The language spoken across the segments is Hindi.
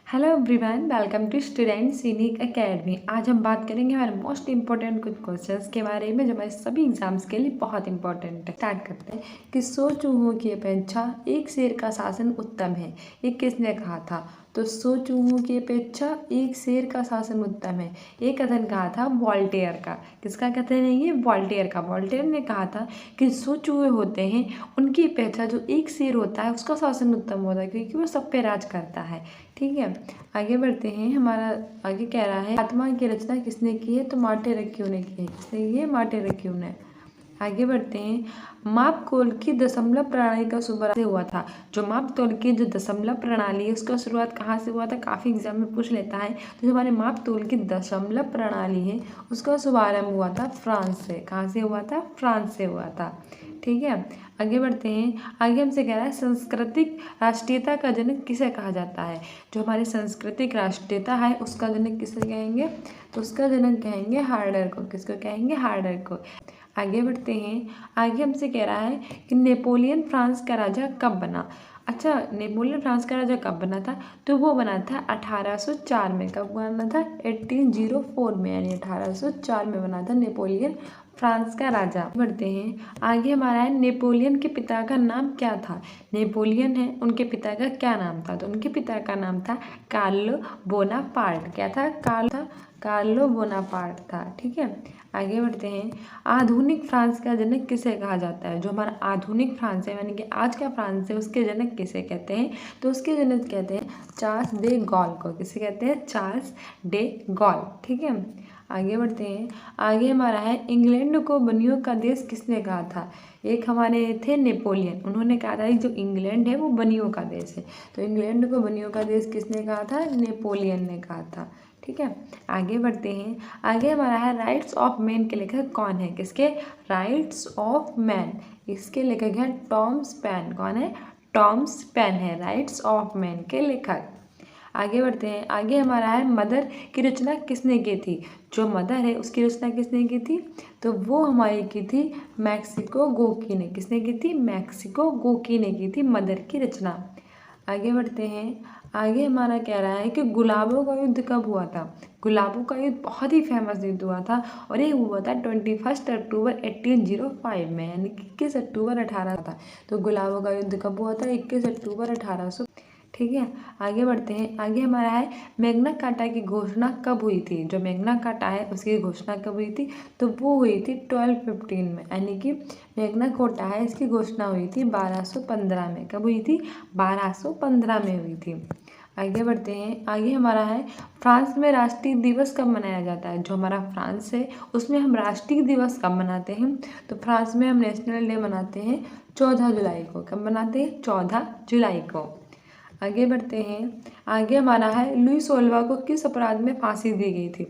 Hello everyone, welcome to students unique academy. आज हम बात करेंगे हमारे मोस्ट इंपॉर्टेंट कुछ क्वेश्चंस के बारे में जो हमारे सभी एग्जाम्स के लिए बहुत इंपॉर्टेंट है। स्टार्ट करते हैं कि 100 चूहों की अपेक्षा एक शेर का शासन उत्तम है। ये किसने कहा था? तो 100 चूहों की अपेक्षा एक शेर का शासन उत्तम है। ये कथन कहा था वॉल्टेयर का। किसका कथन है ये? वॉल्टेयर का। वॉल्टेयर ने कहा था कि 100 चूहे होते हैं, उनकी अपेक्षा जो एक शेर होता है उसका शासन उत्तम होता है, क्योंकि वो सब पे राज करता है। ठीक है, आगे बढ़ते हैं। हमारा आगे कह रहा है आत्मा की रचना किसने की है? तो मार्टेरेक्यू ने की है। किसने की है? मार्टेरेक्यू ने। आगे बढ़ते हैं। माप तोल की दशमलव प्रणाली का शुभारंभ हुआ था। जो माप तोल की जो दशमलव प्रणाली है उसका शुरुआत कहाँ से हुआ था? काफ़ी एग्जाम में पूछ लेता है। तो जो हमारे माप तोल की दशमलव प्रणाली है उसका शुभारंभ हुआ था फ्रांस से। कहाँ से हुआ था? फ्रांस से हुआ था। ठीक है, आगे बढ़ते हैं। आगे हमसे कह रहा है सांस्कृतिक राष्ट्रीयता का जनक किसे कहा जाता है? जो हमारी सांस्कृतिक राष्ट्रीयता है उसका जनक किसे कहेंगे? तो उसका जनक कहेंगे हार्डर को। किसको कहेंगे? हार्डर को। आगे बढ़ते हैं। आगे हमसे कह रहा है कि नेपोलियन फ्रांस का राजा कब बना? अच्छा, नेपोलियन फ्रांस का राजा कब बना था? तो वो बना था 1804 में। कब बना था? 1804 में, यानी 1804 में बना था नेपोलियन फ्रांस का राजा। बढ़ते हैं। आगे हमारा है नेपोलियन के पिता का नाम क्या था? नेपोलियन है, उनके पिता का क्या नाम था? तो उनके पिता का नाम था कार्लो बोनापार्ट। क्या था? कार्लो बोनापार्ट था। ठीक है, आगे बढ़ते हैं। आधुनिक फ्रांस का जनक किसे कहा जाता है? जो हमारा आधुनिक फ्रांस है, यानी कि आज का फ्रांस है, उसके जनक किसे कहते हैं? तो उसके जनक कहते हैं चार्ल्स डे गॉल को। किसे कहते हैं? Charles de Gaulle. ठीक है, आगे बढ़ते हैं। आगे हमारा है इंग्लैंड को बनियों का देश किसने कहा था? एक हमारे थे नेपोलियन, उन्होंने कहा था जो इंग्लैंड है वो बनियों का देश है। तो इंग्लैंड को बनियों का देश किसने कहा था? नेपोलियन ने कहा था। ठीक है, आगे बढ़ते हैं। आगे हमारा है राइट्स ऑफ मैन के लेखक कौन है? किसके? राइट्स ऑफ मैन, इसके लेखक हैं टॉम स्पैन। कौन है? टॉम स्पैन है राइट्स ऑफ मैन के लेखक। आगे बढ़ते हैं। आगे हमारा है मदर की रचना किसने की थी? जो मदर है उसकी रचना किसने की थी? तो वो हमारी की थी मैक्सिको गोकी ने। किसने की थी? मैक्सिको गोकी ने की थी मदर की रचना। आगे बढ़ते हैं। आगे हमारा कह रहा है कि गुलाबों का युद्ध कब हुआ था? गुलाबों का युद्ध बहुत ही फेमस युद्ध हुआ था और ये हुआ था 21 अक्टूबर 1805 में, यानी 21 अक्टूबर 18 था। तो गुलाबों का युद्ध कब हुआ था? 21 अक्टूबर 1800। ठीक है, आगे बढ़ते हैं। आगे हमारा है मैग्ना कार्टा की घोषणा कब हुई थी? जो मैग्ना कार्टा है उसकी घोषणा कब हुई थी? तो वो हुई थी 1215 में, यानी कि मैग्ना कार्टा है इसकी घोषणा हुई थी 1215 में। कब हुई थी? 1215 में हुई थी। आगे बढ़ते हैं। आगे हमारा है फ्रांस में राष्ट्रीय दिवस कब मनाया जाता है? जो हमारा फ्रांस है उसमें हम राष्ट्रीय दिवस कब मनाते हैं? तो फ्रांस में हम नेशनल डे मनाते हैं 14 जुलाई को। कब मनाते हैं? 14 जुलाई को। आगे बढ़ते हैं। आगे हमारा है लुई सोल्वा को किस अपराध में फांसी दी गई थी?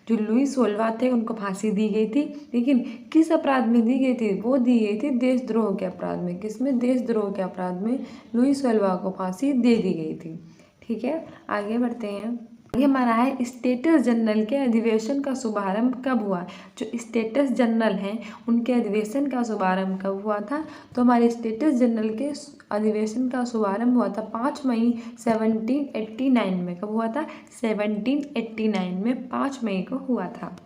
जो लुई सोल्वा थे उनको फांसी दी गई थी, लेकिन किस अपराध में दी गई थी? वो दी गई थी देशद्रोह के अपराध में। किसमें? देशद्रोह के अपराध में लुई सोल्वा को फांसी दे दी गई थी। ठीक है, आगे बढ़ते हैं। ये हमारा है स्टेट्स जनरल के अधिवेशन का शुभारंभ कब हुआ? जो स्टेट्स जनरल हैं उनके अधिवेशन का शुभारंभ कब हुआ था? तो हमारे स्टेट्स जनरल के अधिवेशन का शुभारंभ हुआ था 5 मई 1789 में। कब हुआ था? 1789 में 5 मई को हुआ था।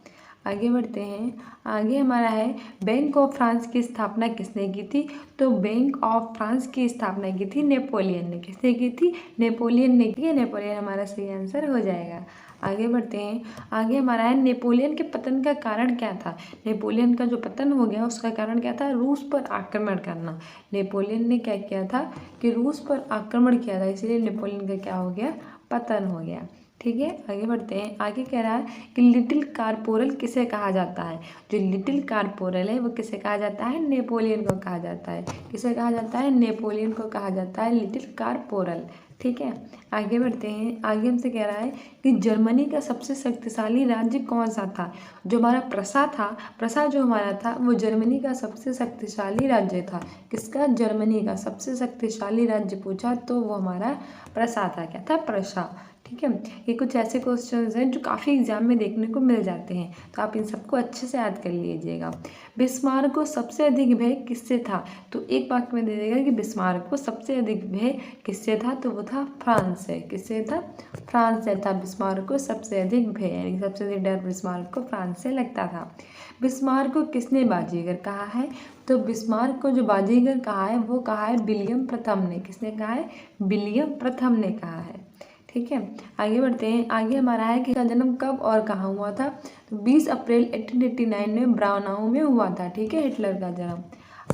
आगे बढ़ते हैं। आगे हमारा है बैंक ऑफ फ्रांस की स्थापना किसने की थी? तो बैंक ऑफ फ्रांस की स्थापना की थी नेपोलियन ने। किसने की थी? नेपोलियन ने की है। नेपोलियन हमारा सही आंसर हो जाएगा। आगे बढ़ते हैं। आगे हमारा है नेपोलियन के पतन का कारण क्या था? नेपोलियन का जो पतन हो गया उसका कारण क्या था? रूस पर आक्रमण करना। नेपोलियन ने क्या किया था कि रूस पर आक्रमण किया था, इसलिए नेपोलियन का क्या हो गया? पतन हो गया। ठीक है, आगे बढ़ते हैं। आगे कह रहा है कि लिटिल कारपोरल किसे कहा जाता है? जो लिटिल कारपोरल है वो किसे कहा जाता है? नेपोलियन को कहा जाता है। किसे कहा जाता है? नेपोलियन को कहा जाता है लिटिल कारपोरल। ठीक है, आगे बढ़ते हैं। आगे हमसे कह रहा है कि जर्मनी का सबसे शक्तिशाली राज्य कौन सा था? जो हमारा प्रसा था, प्रसा जो हमारा था वो जर्मनी का सबसे शक्तिशाली राज्य था। किसका? जर्मनी का सबसे शक्तिशाली राज्य पूछा तो वो हमारा प्रसा था। क्या था? प्रसा। ठीक है। ये कुछ ऐसे क्वेश्चंस हैं जो काफ़ी एग्जाम में देखने को मिल जाते हैं, तो आप इन सबको अच्छे से याद कर लीजिएगा। बिस्मार्क को सबसे अधिक भय किससे था? तो एक वाक्य में दे देगा कि बिस्मार्क को सबसे अधिक भय किससे था, तो वो था फ्रांस से। किससे था? फ्रांस से था बिस्मार्क को सबसे अधिक भय, यानी सबसे अधिक डर बिस्मार्क को फ्रांस से लगता था। बिस्मार्क को किसने बाजीगर कहा है? तो बिस्मार्क को जो बाजीगर कहा है वो कहा है विलियम प्रथम ने। किसने कहा है? विलियम प्रथम ने कहा है। ठीक है, आगे बढ़ते हैं। आगे हमारा है कि का जन्म कब और कहाँ हुआ था? तो 20 अप्रैल 1889 में ब्राउनाउ में हुआ था। ठीक है, हिटलर का जन्म।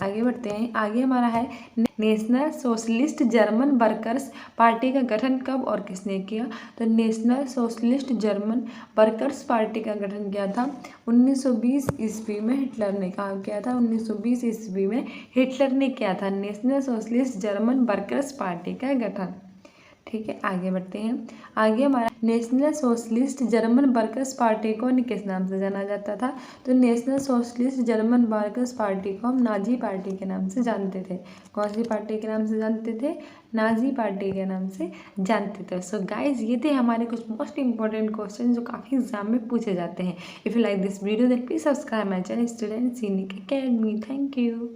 आगे बढ़ते हैं। आगे हमारा है national socialist German workers party का गठन कब और किसने किया? तो national socialist German workers party का गठन किया था 1920 ईस्वी में हिटलर ने। कहा किया था? 1920 ईस्वी में हिटलर ने किया था national socialist German workers party का गठन। ठीक है, आगे बढ़ते हैं। आगे हमारा national socialist German workers party को किस नाम से जाना जाता था? तो national socialist German workers party को हम नाजी पार्टी के नाम से जानते थे। कौन सी पार्टी के नाम से जानते थे? नाजी पार्टी के नाम से जानते थे। सो गाइज, ये थे हमारे कुछ मोस्ट इंपॉर्टेंट क्वेश्चन जो काफ़ी एग्जाम में पूछे जाते हैं। If you like this video then please subscribe my channel student unique academy. Thank you.